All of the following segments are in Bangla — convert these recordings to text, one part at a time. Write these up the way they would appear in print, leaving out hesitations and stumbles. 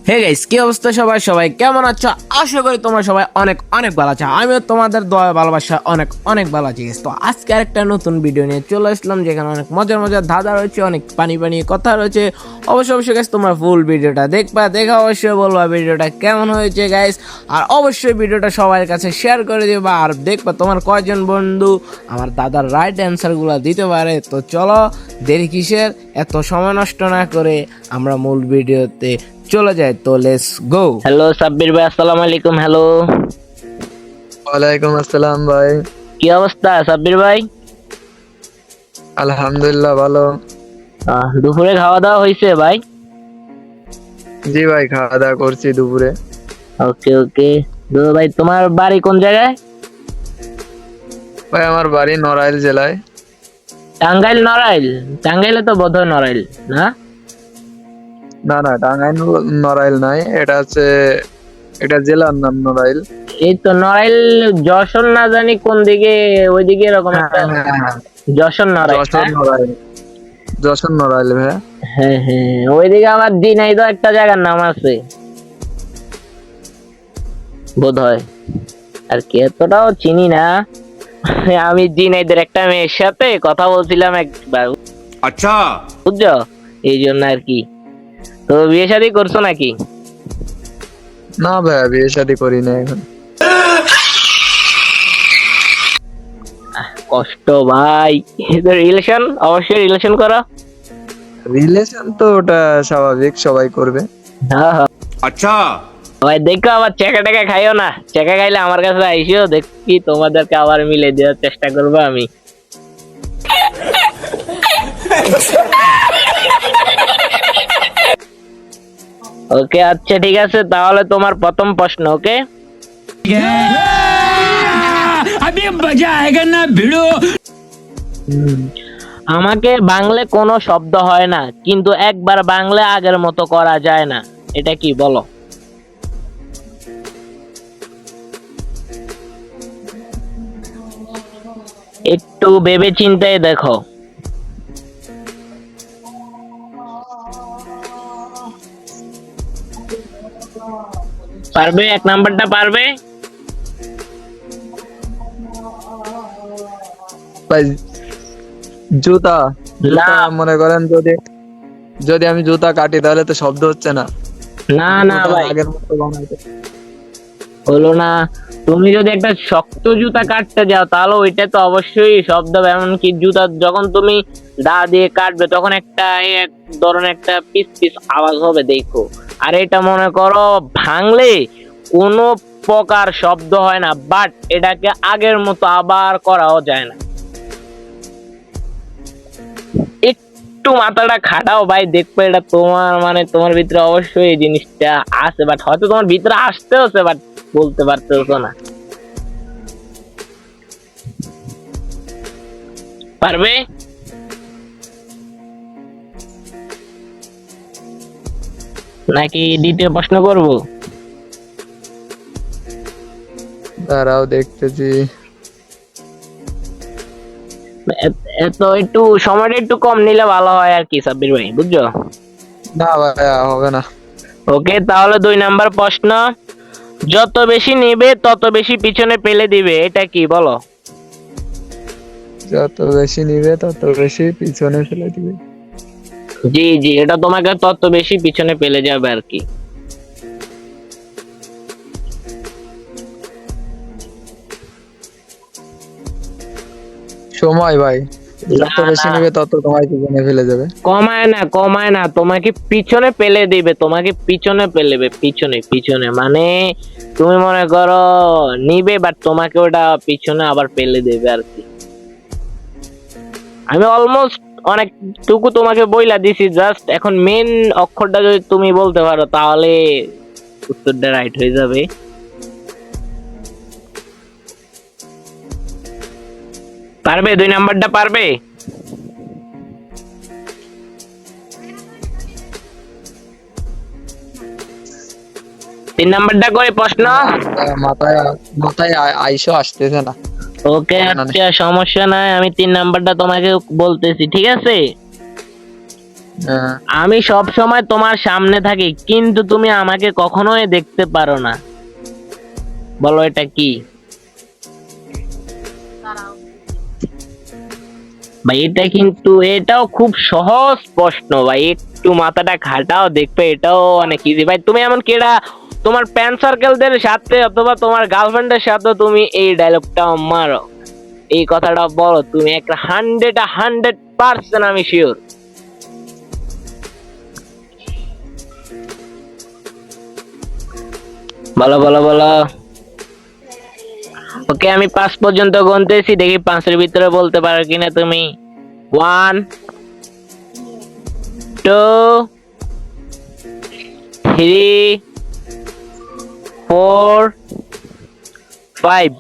হে গাইস, কি অবস্থা? সবাই সবাই কেমন আছো? আশা করি তোমরা সবাই অনেক অনেক ভালো আছো। আমিও তোমাদের দয়া ভালোবাসা অনেক অনেক ভালো আছি guys। তো আজকে আরেকটা নতুন ভিডিও নিয়ে চলে আসলাম, যেখানে অনেক মজার মজার ধাঁধা রয়েছে, অনেক পানি পানি কথা রয়েছে। অবশ্যই অবশ্যই গাইস, তোমরা ফুল ভিডিওটা দেখে অবশ্যই বলবা ভিডিওটা কেমন হয়েছে গাইস। আর অবশ্যই ভিডিওটা সবার কাছে শেয়ার করে দিবা, আর দেখবা তোমার কয়জন বন্ধু আমার দাদার রাইট অ্যান্সারগুলো দিতে পারে। তো চলো, দেরি কিসের, এত সময় নষ্ট না করে আমরা মূল ভিডিওতে চলে যায়। তো লেটস গো। হ্যালো সাব্বির ভাই, আসসালামু আলাইকুম। হ্যালো, ওয়ালাইকুম আসসালাম ভাই। কি অবস্থা সাব্বির ভাই? আলহামদুলিল্লাহ ভালো। দুপুরে খাওয়া দাওয়া হয়েছে ভাই? জি ভাই, খাওয়া দাওয়া করছি দুপুরে। ওকে ওকে। তো ভাই, তোমার বাড়ি কোন জায়গায়? ভাই আমার বাড়ি নড়াইল জেলায়। টাঙ্গাইল? নড়াইল? টাঙ্গাইলে তো বোধহয় নড়াইল না? না না, টাঙ্গাইল নড়াইল নাই, এটা হচ্ছে, এটা জেলার নাম নড়াইল। এই তো নড়াইল, যশোর না জানি কোন দিকে, ওইদিকে এরকম একটা যশোর নড়াইল। যশোর নড়াইল, যশোর নড়াইল ভাই। হ্যাঁ হ্যাঁ, ওইদিকে আমার ঝিনাইদহ একটা জায়গার নাম আছে বোধহয়, আর কি এতটাও চিনি না। আমি ঝিনাইদের একটা মেয়ের সাথে কথা বলছিলাম একবার, अच्छा বুঝছো, এই জন্য আর কি। তো বিয়ে শাদী করছো নাকি? না ভাই, বিয়ে শাদী করি না এখন। কষ্ট ভাই। রিলেশন, অবশ্যই রিলেশন করো। রিলেশন তো ওটা স্বাভাবিক, সবাই করবে। হ্যাঁ হ্যাঁ अच्छा ভাই, দেখো আবার চেকা টেকা খাইও না। চেকা খাইলে আমার কাছে আইসিও, দেখি তোমাদেরকে আবার মিলে দেওয়ার চেষ্টা করবো আমি। ওকে আচ্ছা ঠিক আছে, তাহলে তোমার প্রথম প্রশ্ন। ওকে, अभी मजा आएगा ना भिड़ो। আমাকে বাংলা কোনো শব্দ হয় না, কিন্তু একবার বাংলা আগের মতো করা যায় না, এটা কি বলো? একটু ভেবে চিন্তায় দেখো। পারবে? এক নাম্বারটা পারবে? ভাই জুতা, না জুতা মনে করেন, যদি যদি আমি জুতা কাটি তাহলে তো শব্দ হচ্ছে না। না না ওটা ভাই, আগের মতো বানাইতে। হলো না। তুমি যদি একটা শক্ত জুতা কাটতে যাও, তাহলে ওইটা তো অবশ্যই শব্দ হবে। এমনকি জুতা যখন তুমি দা দিয়ে কাটবে, তখন একটা এক ধরনের একটা পিস পিস আওয়াজ হবে, দেখো। আর এটা মনে করো ভাঙলে কোনো প্রকার শব্দ হয় না, বাট এটাকে আগের মতো আবার করাও যায় না। একটু মাথাটা খাটাও ভাই, দেখবে এটা তোমার মানে তোমার ভিতরে অবশ্যই এই জিনিসটা আছে, বাট হয়তো তোমার ভিতরে আসতে হচ্ছে, বাট বলতে পারতেছো না। পারবে? নাকি দ্বিতীয় প্রশ্ন করব? দাঁড়াও দেখতেছি। এত একটু সময়টা একটু কম নিলে ভালো হয় আর কি সাব্বির ভাই, বুঝছো? না ভাই, হবে না। ওকে, তাহলে 2 নাম্বার প্রশ্ন। যত বেশি নিবে তত বেশি পিছনে ফেলে দিবে, এটা কি বলো? যত বেশি নিবে তত বেশি পিছনে ফেলে দিবে। জি জি, এটা তোমাকে তত বেশি পিছনে ফেলে যাবে আর কি। সময় ভাই, যত না, বেশি না। নিবে তত তোমায় পিছনে ফেলে যাবে। কমায় না, কমায় না, তোমাকে পিছনে ফেলে দিবে, তোমাকে পিছনে ফেলে দেবে, পিছনে পিছনে মানে তুমি মনে করো নিবে, বাট তোমাকে ওটা পিছনে আবার ফেলে দেবে আর কি। আমি অলমোস্ট অনেকটুকু তোমাকে বইলা দিছি, জাস্ট এখন মেন অক্ষরটা যদি তুমি বলতে পারো, তাহলে উত্তরটা রাইট হয়ে যাবে। পারবে? 2 নাম্বারটা পারবে? তিন নাম্বারটা করে প্রশ্ন। মাথায় মাথায় আইসো আসতেছে না। ওকে আচ্ছা, সমস্যা নাই, আমি 3 নাম্বারটা তোমাকে বলতেছি, ঠিক আছে? হ্যাঁ। আমি সব সময় তোমার সামনে থাকি কিন্তু তুমি আমাকে কখনোই দেখতে পারো না, বলো এটা কি? ভাই এটা কিন্তু এটাও খুব সহজ প্রশ্ন ভাই, একটু মাথাটা খাটাও দেখবে, এটাও অনেক ইজি ভাই। তুমি এমন কেডা তোমার ফ্রেন্ড সার্কেলদের সাথে অথবা তোমার গার্লফ্রেন্ডের সাথে তুমি এই ডায়লগটা মারো, এই কথাটা বলো তুমি, একটা 100% আমি শিওর। বলো বলো বলো। ওকে আমি 5 পর্যন্ত গুনতেছি, দেখি 5-এর ভিতরে বলতে পারো কিনা তুমি। 1 2 3 4 5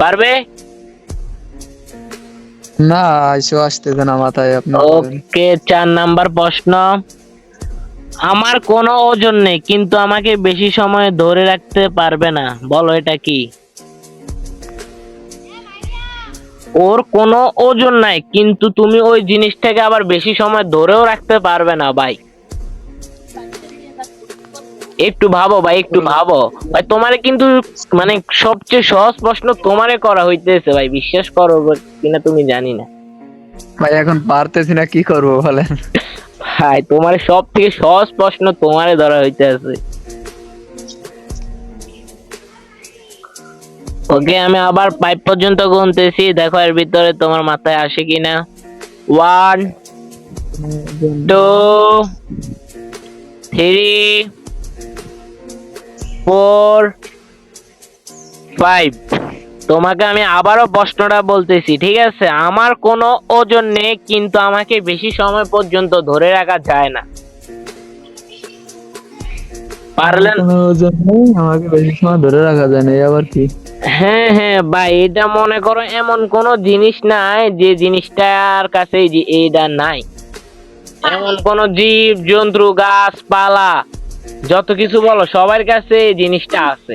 পারবে? না, আইসো আসতেছে না মাথায় আপনি বলেন। ওকে 4 নাম্বার প্রশ্ন। আমার কোনো ওজন নেই কিন্তু আমাকে বেশি সময় ধরে রাখতে পারবে না, বলো এটা কি? ওর কোনো ওজন নাই কিন্তু তুমি ওই জিনিসটাকে আবার বেশি সময় ধরেও রাখতে পারবে না ভাই। একটু ভাবো ভাই, একটু ভাবো ভাই, তোমারে কিন্তু মানে সবচেয়ে সহজ প্রশ্ন তোমারে করা হইতেছে ভাই, বিশ্বাস করো কিনা তুমি জানি না ভাই এখন পারতেছি না, কি করবো বলেন। ভাই, তোমার সব থেকে সহজ প্রশ্ন তোমারে ধরা হইতেছে। ওকে আমি আবার 5 পর্যন্ত গুনতেছি, দেখো এর ভিতরে তোমার মাথায় আসে কিনা। 1 2 3 4 5। তোমাকে আমি আবারও প্রশ্নটা বলতেছি, ঠিক আছে? আমার কোনো ওজন নেই কিন্তু আমাকে বেশি সময় পর্যন্ত ধরে রাখা যায় না, পারলেন? কোনো ওজন নেই, আমাকে বেশি সময় ধরে রাখা যায় না, এই আবার কি? হ্যাঁ হ্যাঁ ভাই, এটা মনে করো এমন কোন জিনিস নাই যে জিনিসটার কাছে এইটা নাই, এমন কোন জীব জন্তু গাছপালা যত কিছু বলো সবার কাছে এই জিনিসটা আছে।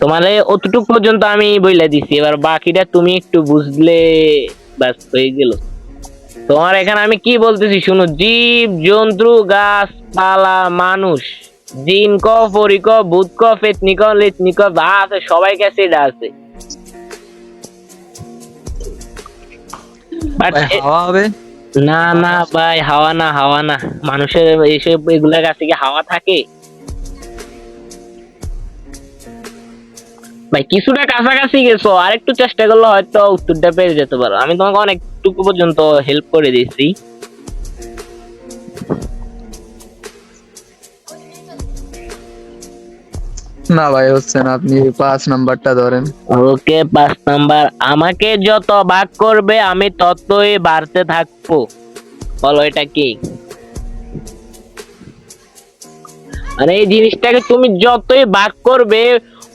তোমার অতটুকু পর্যন্ত আমি বইলা দিছি, এবার বাকিটা তুমি একটু বুঝলে ব্যাস হয়ে গেল। তোমার এখানে আমি কি বলতেছি শুনো, জীব জন্তু গাছপালা মানুষ জিন ক পরি ক ভূত ক পেতনি ক লেতনি ক যা আছে সবাই কাছে এটা আছে। But ভাই হাওয়া হবে? না না ভাই, হাওয়া না, হাওয়া না, মানুষের এইসব এগুলার কাছে কি হাওয়া থাকে ভাই? কিছুটা কাছাকাছি গেছো, আরেকটু চেষ্টা করলে হয়তো উত্তরটা পেয়ে যেতে পারো, আমি তোমাকে অনেকটুকু পর্যন্ত হেল্প করে দিয়েছি। না ভাই হচ্ছে না, আপনি 5 নাম্বারটা ধরেন। ওকে 5 নাম্বার। আমাকে যত ভাগ করবে আমি ততই বাড়তে থাকবো, বলো এটা কি? মানে এই জিনিসটাকে তুমি যতই ভাগ করবে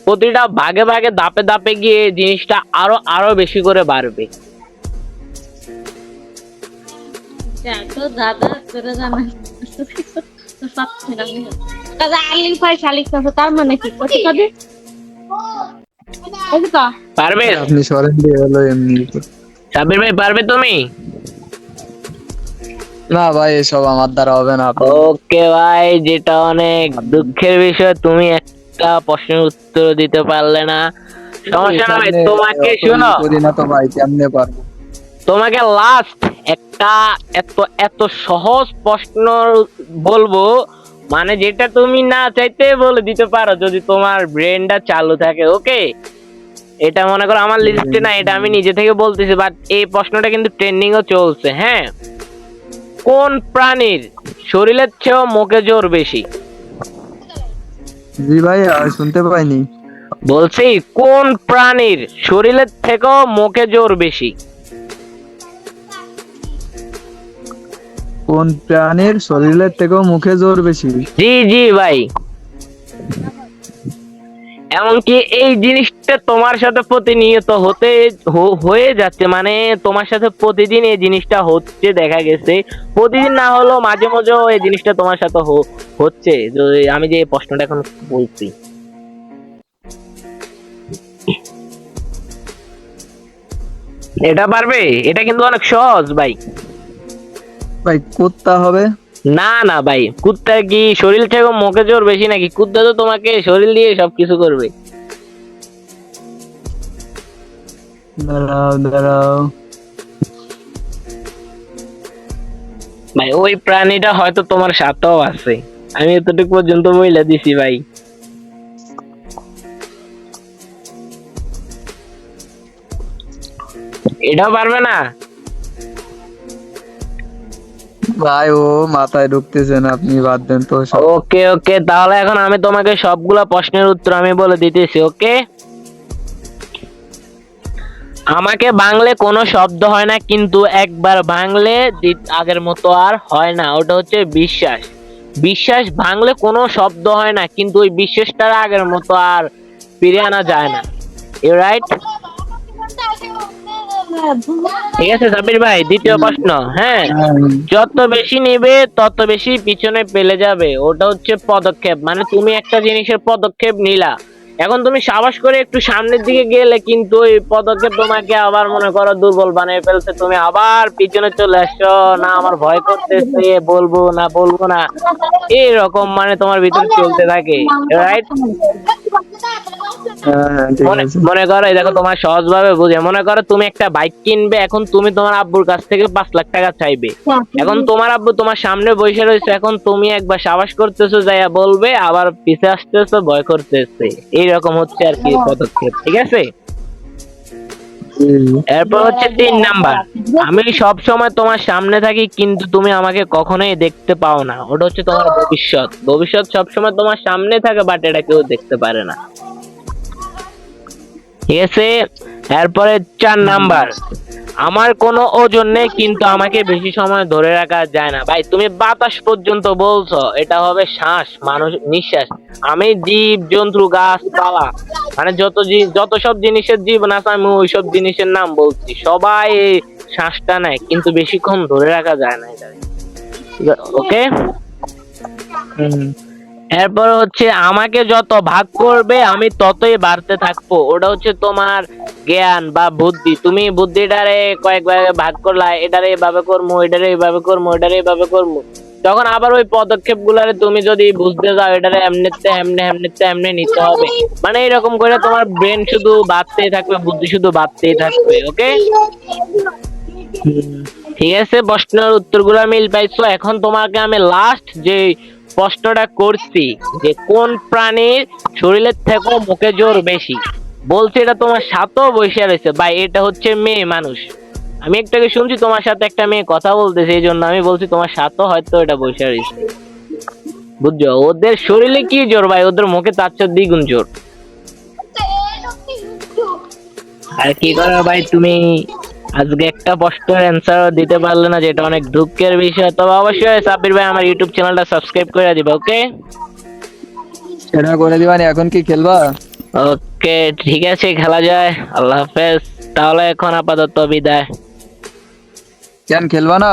প্রতিটা ভাগে ভাগে ধাপে ধাপে গিয়ে জিনিসটা আরো আরো বেশি করে বাড়বে। তো দাদা তোরা জানা তো সব ছেড়ে দিল দাদা আলিল ভাই শালিক না তার মানে কি কত কবে এই তো পারবে আপনি সরেন দিয়ে হলো এমনি। সাবির ভাই, পারবে তুমি? না ভাই এসব আমার দ্বারা হবে না। ওকে ভাই, যেটা অনেক দুঃখের বিষয়, তুমি একটা প্রশ্নের উত্তর দিতে পারলে না। সমস্যা না ভাই, তোমাকে শুনো, করি না তো ভাই, কেমনে পারবো? তোমাকে লাস্ট একটা এত এত সহজ প্রশ্ন বলবো, মানে যেটা তুমি না চাইতে বলে দিতে পারো যদি তোমার ব্রেনটা চালু থাকে। ওকে, এটা মনে করো আমার লিস্টে না, এটা আমি নিজে থেকে বলতেছি, বাট এই প্রশ্নটা কিন্তু ট্রেন্ডিং ও চলছে। হ্যাঁ, কোন প্রাণীর শরীরের চেয়েও মুখে জোর বেশি? জি ভাই শুনতে পাইনি। বলছি কোন প্রাণীর শরীরের থেকেও মুখে জোর বেশি? কোন প্রাণীর শরীরের থেকেও মুখে জোর বেশি? জি জি ভাই, এমনকি এই জিনিসটা তোমার সাথে প্রতিনিয়ত হয়ে যাচ্ছে, মানে তোমার সাথে প্রতিদিন এই জিনিসটা হচ্ছে, দেখা গেছে প্রতিদিন না হলেও মাঝে মাঝেও এই জিনিসটা তোমার সাথে হচ্ছে, আমি যে প্রশ্নটা এখন বলছি। এটা পারবে? এটা কিন্তু অনেক সহজ ভাই। ভাই কুত্তা হবে? না না ভাই, কুত্তা কি শরীর থেকে মুখে জোর বেশি নাকি? কুত্তা তো তোমাকে শরীর দিয়ে সবকিছু করবে। দাঁড়াও দাঁড়াও। ভাই ওই প্রাণীটা হয়তো তোমার সাথেও আছে, আমি এতটুকু পর্যন্ত বইলা দিছি ভাই। এটাও পারবে না? ভাই ও মাথায় ঢুকতেছে না, আপনি বাদ দেন তো সব। ওকে ওকে, তাহলে এখন আমি তোমাকে সবগুলা প্রশ্নের উত্তর আমি বলে দিতেছি। ওকে, আমাকে ভাঙলে কোনো শব্দ হয় না, কিন্তু একবার ভাঙলে আগের মতো আর হয় না। ওটা হচ্ছে বিশ্বাস। বিশ্বাস ভাঙলে কোনো শব্দ হয় না, কিন্তু ওই বিশ্বাসটা আগের মতো আর ফিরে আনা যায় না। You right? ঠিক আছে সাবির ভাই, দ্বিতীয় প্রশ্ন। হ্যাঁ, যত বেশি নিবে তত বেশি পিছনে পেলে যাবে। ওটা হচ্ছে পদক্ষেপ। মানে তুমি একটা জিনিসের পদক্ষেপ নিলা, এখন তুমি সাহস করে একটু সামনের দিকে গেলে, কিন্তু ওই পদক্ষেপ তোমাকে আবার মনে করো দুর্বল বানিয়ে ফেলছে, তুমি আবার পিছনে চলে আসছো, না আমার ভয় করতেছে, বলবো না বলবো না, এইরকম মানে তোমার ভিতরে চলতে থাকে। রাইট? হ্যাঁ ঠিক আছে। মনে করো, এই দেখো তোমার সহজ ভাবে বুঝে, মনে করো তুমি একটা বাইক কিনবে, এখন তুমি তোমার আব্বুর কাছ থেকে 5 লাখ টাকা চাইবে। এখন তোমার আব্বু তোমার সামনে বসে রয়েছে, এখন তুমি একবার সাবাস করতেছো যাইয়া বলবে, আবার পিছে আসতেছো ভয় করতেছে, এইরকম হচ্ছে আর কি পদক্ষেপ। ঠিক আছে? এরপর হচ্ছে 3 নাম্বার, আমি সব সময় তোমার সামনে থাকি কিন্তু তুমি আমাকে কখনোই দেখতে পাও না। ওটা হচ্ছে তোমার ভবিষ্যৎ। ভবিষ্যৎ সবসময় তোমার সামনে থাকে, বাট এটা কেউ দেখতে পারে না। ঠিক আছে? এরপরে 4 নাম্বার, আমার কোনো ওজন নেই কিন্তু আমাকে বেশি সময় ধরে রাখা যায় না। ভাই তুমি বাতাস পর্যন্ত বলছো, এটা হবে শ্বাস, মানুষ নিঃশ্বাস। আমি জীব জন্তু গাছপালা মানে যত সব জিনিসের জীবন আছে, আমি ওই সব জিনিসের নাম বলছি। সবাই এই শ্বাসটা নেয় কিন্তু বেশিক্ষণ ধরে রাখা যায় না এটা। ওকে? এরপর হচ্ছে আমাকে যত ভাগ করবে আমি ততই বাড়তে থাকবো। ওটা হচ্ছে তোমার জ্ঞান বা বুদ্ধি। তুমি বুদ্ধিটারে কয়েক ভাগে ভাগ করলা, এটারে এভাবে করবো, এটারে এভাবে করবো, এটারে এভাবে করবো, তখন আবার ওই পদক্ষেপ গুলারে তুমি যদি বুঝতে যাও, এটারে এমনিতে এমনি এমনিতে এমনি নিতে হবে। মানে এরকম করে তোমার ব্রেন শুধু বাড়তেই থাকবে, বুদ্ধি শুধু বাড়তেই থাকবে। ওকে? ঠিক আছে, প্রশ্নের উত্তরগুলো মিল পাইছো। এখন তোমাকে আমি লাস্ট যে প্রশ্নটা করছি, যে কোন প্রাণীর শরীরের থেকে মুখে জোর বেশি, বলছে এটা তোমার সাথেও বসে রয়েছে। ভাই এটা হচ্ছে মেয়ে মানুষ। আমি একটাকে শুনছি তোমার সাথে একটা মেয়ে কথা বলতেছে, এই জন্য আমি বলছি তোমার সাথেও হয়তো এটা বসে রয়েছে। বুঝছো? ওদের শরীরে কি জোর ভাই, ওদের মুখে তার চেয়ে দ্বিগুণ জোর। আর কি করো ভাই, তুমি আজকে একটা প্রশ্নের অ্যান্সার দিতে পারলে না, যেটা অনেক দুঃখের বিষয়। তবে অবশ্যই সাব্বির ভাই আমার ইউটিউব চ্যানেলটা সাবস্ক্রাইব করে দিবা। ওকে? সেটা করে দিবানি। এখন কি খেলবা? ওকে ঠিক আছে, খেলা যায়। আল্লাহ হাফেজ। তাহলে এখন আপাতত বিদায়। কেন খেলবা না?